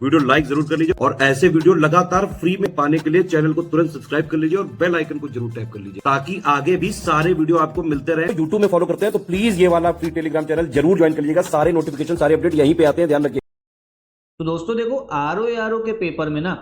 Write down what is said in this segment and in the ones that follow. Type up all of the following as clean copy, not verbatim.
Video like जरूर कर लीजिए और ऐसे वीडियो लगातार फ्री में पाने के लिए चैनल को तुरंत सब्सक्राइब कर लीजिए और बेल आइकन को जरूर टैप कर लीजिए ताकि आगे भी सारे वीडियो आपको मिलते रहे। यूट्यूब में फॉलो करते हैं तो प्लीज ये वाला फ्री टेलीग्राम चैनल जरूर ज्वाइन कर लीजिएगा। सारे नोटिफिकेशन सारे अपडेट यहीं पे आते हैं, ध्यान रखिए। तो दोस्तों देखो, आरओ के पेपर में ना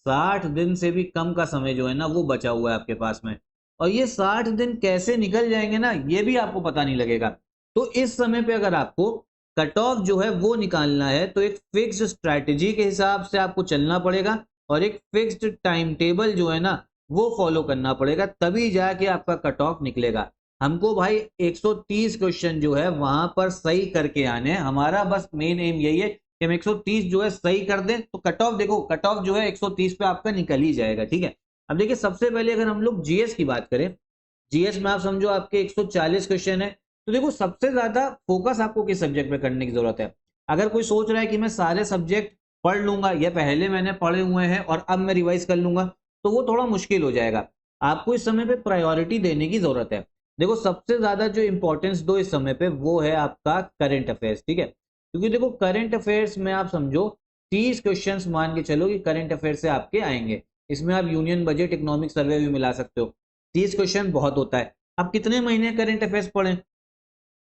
60 दिन से भी कम का समय जो है ना वो बचा हुआ है आपके पास में, और ये 60 दिन कैसे निकल जाएंगे ना ये भी आपको पता नहीं लगेगा। तो इस समय पे अगर आपको कट ऑफ जो है वो निकालना है तो एक फिक्स्ड स्ट्रैटेजी के हिसाब से आपको चलना पड़ेगा और एक फिक्स्ड टाइम टेबल जो है ना वो फॉलो करना पड़ेगा, तभी जाके आपका कट ऑफ निकलेगा। हमको भाई 130 क्वेश्चन जो है वहां पर सही करके आने हैं। हमारा बस मेन एम यही है कि हम 130 जो है सही कर दें तो कट ऑफ, देखो कट ऑफ जो है 130 पे आपका निकल ही जाएगा, ठीक है। अब देखिए, सबसे पहले अगर हम लोग जीएस की बात करें, जीएस में आप समझो आपके 140 क्वेश्चन है। तो देखो, सबसे ज्यादा फोकस आपको किस सब्जेक्ट पे करने की जरूरत है। अगर कोई सोच रहा है कि मैं सारे सब्जेक्ट पढ़ लूंगा या पहले मैंने पढ़े हुए हैं और अब मैं रिवाइज कर लूंगा, तो वो थोड़ा मुश्किल हो जाएगा। आपको इस समय पे प्रायोरिटी देने की जरूरत है। देखो, सबसे ज्यादा जो इंपॉर्टेंस दो इस समय पे वो है आपका करंट अफेयर्स, ठीक है। क्योंकि देखो, करंट अफेयर्स में आप समझो 30 क्वेश्चंस मान के चलो कि करंट अफेयर्स से आपके आएंगे। इसमें आप यूनियन बजट, इकोनॉमिक सर्वे भी मिला सकते हो। 30 क्वेश्चन बहुत होता है। आप कितने महीने करंट अफेयर्स पढ़ें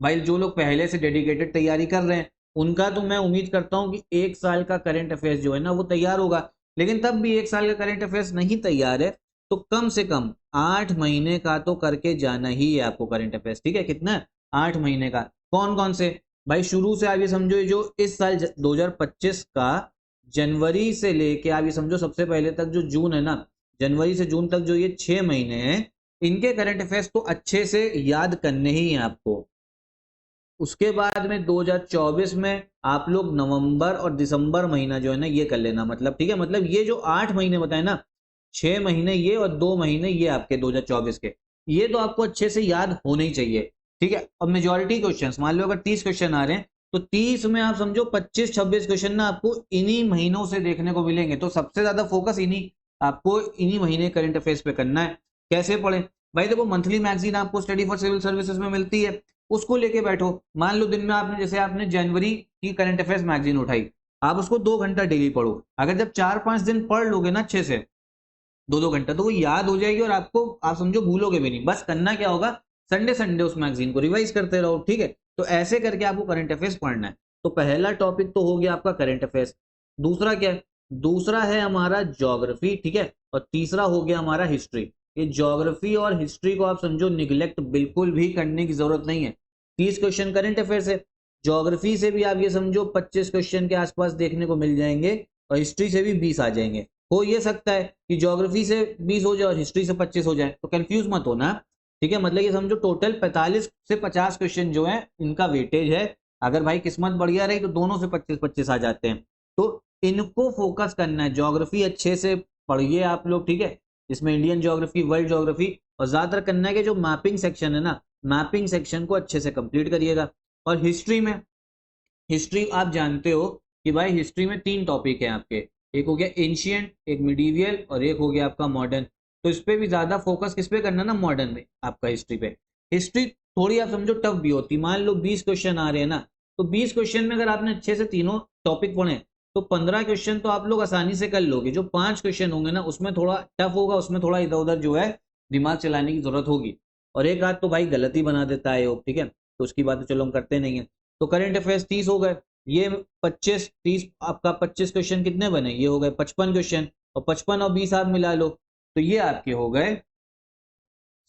भाई? जो लोग पहले से डेडिकेटेड तैयारी कर रहे हैं उनका तो मैं उम्मीद करता हूं कि 1 साल का करंट अफेयर्स जो है ना वो तैयार होगा। लेकिन तब भी 1 साल का करंट अफेयर्स नहीं तैयार है तो कम से कम 8 महीने का तो करके जाना ही है आपको करंट अफेयर्स, ठीक है। कितना? 8 महीने का। कौन कौन से भाई? शुरू से आप ये समझो, ये जो इस साल 2025 का जनवरी से लेके आप ये समझो सबसे पहले तक जो जून है ना, जनवरी से जून तक जो ये 6 महीने हैं, इनके करंट अफेयर्स तो अच्छे से याद करने ही हैं आपको। उसके बाद में 2024 में आप लोग नवंबर और दिसंबर महीना जो है ना ये कर लेना, मतलब ठीक है। मतलब ये जो 8 महीने बताए ना, 6 महीने ये और 2 महीने ये आपके 2024 के, ये तो आपको अच्छे से याद होने ही चाहिए, ठीक है। अब मेजोरिटी क्वेश्चंस मान लो अगर 30 क्वेश्चन आ रहे हैं तो 30 में आप समझो 25-26 क्वेश्चन ना आपको इन्हीं महीनों से देखने को मिलेंगे। तो सबसे ज्यादा फोकस आपको इन्हीं महीने करंट अफेयर्स पे करना है। कैसे पढ़े भाई? देखो, मंथली मैगजीन आपको स्टडी फॉर सिविल सर्विसेज में मिलती है, उसको लेके बैठो। मान लो दिन में आपने, जैसे आपने जनवरी की करंट अफेयर्स मैगजीन उठाई, आप उसको 2 घंटा डेली पढ़ो। अगर जब 4-5 दिन पढ़ लोगे ना अच्छे से, 2-2 घंटा, तो वो याद हो जाएगी और आपको, आप समझो, भूलोगे भी नहीं। बस करना क्या होगा, संडे संडे उस मैगजीन को रिवाइज करते रहो, ठीक है। तो ऐसे करके आपको करंट अफेयर्स पढ़ना है। तो पहला टॉपिक तो हो गया आपका करंट अफेयर्स। दूसरा क्या है? दूसरा है हमारा ज्योग्राफी, ठीक है। और तीसरा हो गया हमारा हिस्ट्री। ये ज्योग्राफी और हिस्ट्री को आप समझो निग्लेक्ट बिल्कुल भी करने की जरूरत नहीं है। 30 क्वेश्चन करंट अफेयर से, ज्योग्राफी से भी आप ये समझो 25 क्वेश्चन के आसपास देखने को मिल जाएंगे और हिस्ट्री से भी 20 आ जाएंगे। हो ये सकता है कि ज्योग्राफी से 20 हो जाए और हिस्ट्री से 25 हो जाए, तो कंफ्यूज मत होना, ठीक है। मतलब ये समझो टोटल 45 से 50 क्वेश्चन जो है इनका वेटेज है। अगर भाई किस्मत बढ़िया रही तो दोनों से 25-25 आ जाते हैं। तो इनको फोकस करना है। ज्योग्राफी अच्छे से पढ़िए आप लोग, ठीक है। इसमें इंडियन ज्योग्राफी, वर्ल्ड ज्योग्राफी, और ज्यादातर करना है कि जो मैपिंग सेक्शन है ना, मैपिंग सेक्शन को अच्छे से कंप्लीट करिएगा। और हिस्ट्री में, हिस्ट्री आप जानते हो कि भाई हिस्ट्री में 3 टॉपिक हैं आपके, एक हो गया एंशियंट, एक मिडीवियल और एक हो गया आपका मॉडर्न। तो इस पे भी ज्यादा फोकस किस पे करना ना, मॉडर्न में आपका हिस्ट्री पे। हिस्ट्री थोड़ी आप समझो टफ भी होती। मान लो 20 क्वेश्चन आ रहे हैं ना, तो 20 क्वेश्चन में अगर आपने अच्छे से तीनों टॉपिक पढ़े तो 15 क्वेश्चन तो आप लोग आसानी से कर लोगे। जो 5 क्वेश्चन होंगे ना उसमें थोड़ा टफ होगा, उसमें थोड़ा इधर उधर जो है दिमाग चलाने की जरूरत होगी। और एक आध तो भाई गलती बना देता है, ठीक है, तो उसकी बात चलो हम करते नहीं है। तो करंट अफेयर्स 30 हो गए, ये 25-30 आपका 25 क्वेश्चन कितने बने? ये हो गए 55 क्वेश्चन, और 55 और 20 आप मिला लो तो ये आपके हो गए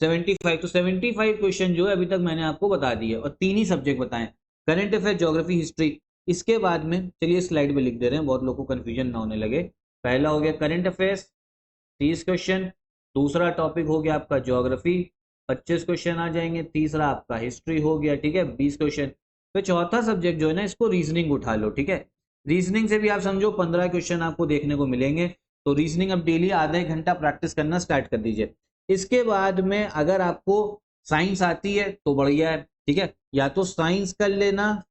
75। तो 75 क्वेश्चन जो है अभी तक मैंने आपको बता दिए और 3 ही सब्जेक्ट बताएं, करंट अफेयर, ज्योग्राफी, हिस्ट्री। इसके बाद में चलिए स्लाइड पे लिख दे रहे हैं, बहुत लोगों को कंफ्यूजन ना होने लगे। पहला हो गया करंट अफेयर्स 30 क्वेश्चन, दूसरा टॉपिक हो गया आपका ज्योग्राफी 25 क्वेश्चन आ जाएंगे, तीसरा आपका हिस्ट्री हो गया, ठीक है, 20 क्वेश्चन। फिर चौथा सब्जेक्ट जो है ना इसको रीजनिंग उठा लो, ठीक है। रीजनिंग से भी आप समझो 15 क्वेश्चन आपको देखने को मिलेंगे। तो रीजनिंग अब डेली आधा 1 घंटा प्रैक्टिस करना स्टार्ट कर दीजिए। इसके बाद में अगर आपको साइंस आती है तो बढ़िया है, ठीक है, या तो साइंस कर लेना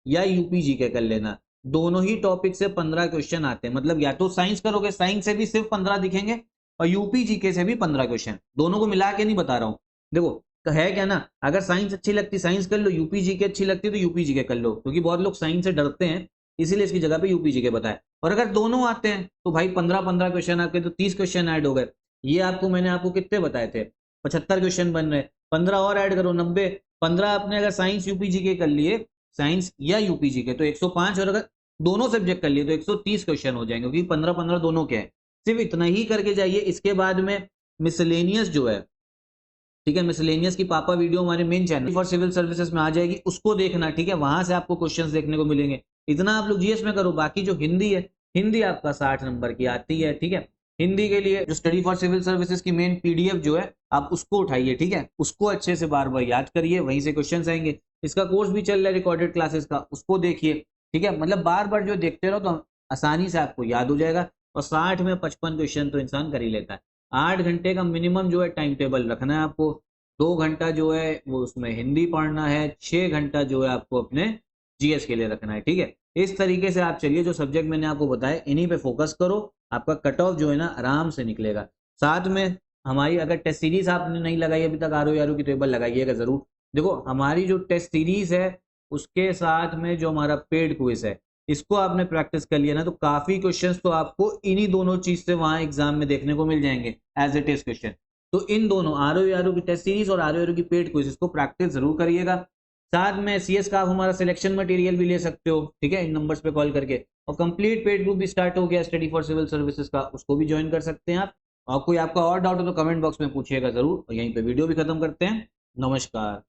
या यूपी जीके कर लेना। दोनों ही टॉपिक से 15 क्वेश्चन आते हैं। मतलब या तो साइंस करोगे, साइंस से भी सिर्फ 15 दिखेंगे, और यूपी जीके से भी 15 क्वेश्चन, दोनों को मिला के नहीं बता रहा हूं। देखो है क्या ना, अगर साइंस अच्छी लगती साइंस कर लो, यूपी जीके अच्छी लगती तो यूपी जीके कर लो, क्योंकि बहुत लोग साइंस से डरते हैं इसीलिए इसकी जगह पे यूपीजी के बताए। और अगर दोनों आते हैं तो भाई 15-15 क्वेश्चन आपके, तो 30 क्वेश्चन ऐड हो गए। ये आपको मैंने आपको कितने बताए थे, 75 क्वेश्चन बन रहे, 15 और ऐड करो 90। 15 आपने अगर साइंस यूपीजी के कर लिए, साइंस या यूपीजी के, तो 105, और अगर दोनों सब्जेक्ट कर लिए तो 130 क्वेश्चन हो जाएंगे, क्योंकि 15-15 दोनों के हैं। सिर्फ इतना ही करके जाइए। इसके बाद में मिसलेनियस जो है, ठीक है, मिसलेनियस की पापा वीडियो हमारे main channel for civil services में आ जाएगी, उसको देखना, ठीक है, वहां से आपको क्वेश्चंस देखने को मिलेंगे। इतना आप लोग जीएस में करो। बाकी जो हिंदी है, हिंदी आपका 60 नंबर की आती है, ठीक है। हिंदी के लिए जो स्टडी फॉर सिविल सर्विसेज की मेन पीडीएफ जो है, आप उसको उठाइए, ठीक है, उसको अच्छे से बार बार याद करिए, वहीं से क्वेश्चन आएंगे। इसका कोर्स भी चल रहा है रिकॉर्डेड क्लासेस का, उसको देखिए, ठीक है। मतलब बार बार जो देखते रहो तो आसानी से आपको याद हो जाएगा। और 60 में 55 क्वेश्चन तो इंसान कर ही लेता है। 8 घंटे का मिनिमम जो है टाइम टेबल रखना है आपको। 2 घंटा जो है वो उसमें हिंदी पढ़ना है, 6 घंटा जो है आपको अपने जीएस के लिए रखना है, ठीक है। इस तरीके से आप चलिए, जो सब्जेक्ट मैंने आपको बताया इन्हीं पे फोकस करो, आपका कट ऑफ जो है ना आराम से निकलेगा। साथ में हमारी अगर टेस्ट सीरीज आपने नहीं लगाई अभी तक आरओ की, तो एक बार लगाइएगा जरूर। देखो हमारी जो टेस्ट सीरीज है उसके साथ में जो हमारा पेड क्विज है, इसको आपने प्रैक्टिस कर लिया ना, तो काफी क्वेश्चंस तो आपको इन्हीं दोनों चीज से वहां एग्जाम में देखने को मिल जाएंगे एज ए टेस्ट क्वेश्चन। तो इन दोनों आरओ की टेस्ट सीरीज और आरओ की पेड क्विज, इसको प्रैक्टिस जरूर करिएगा। साथ में सीएस का आप हमारा सिलेक्शन मटेरियल भी ले सकते हो, ठीक है, इन नंबर्स पे कॉल करके। और कंप्लीट पेड ग्रुप भी स्टार्ट हो गया स्टडी फॉर सिविल सर्विसेज का, उसको भी ज्वाइन कर सकते हैं आप। और कोई आपका और डाउट हो तो कमेंट बॉक्स में पूछिएगा जरूर। और यहीं पे वीडियो भी खत्म करते हैं। नमस्कार।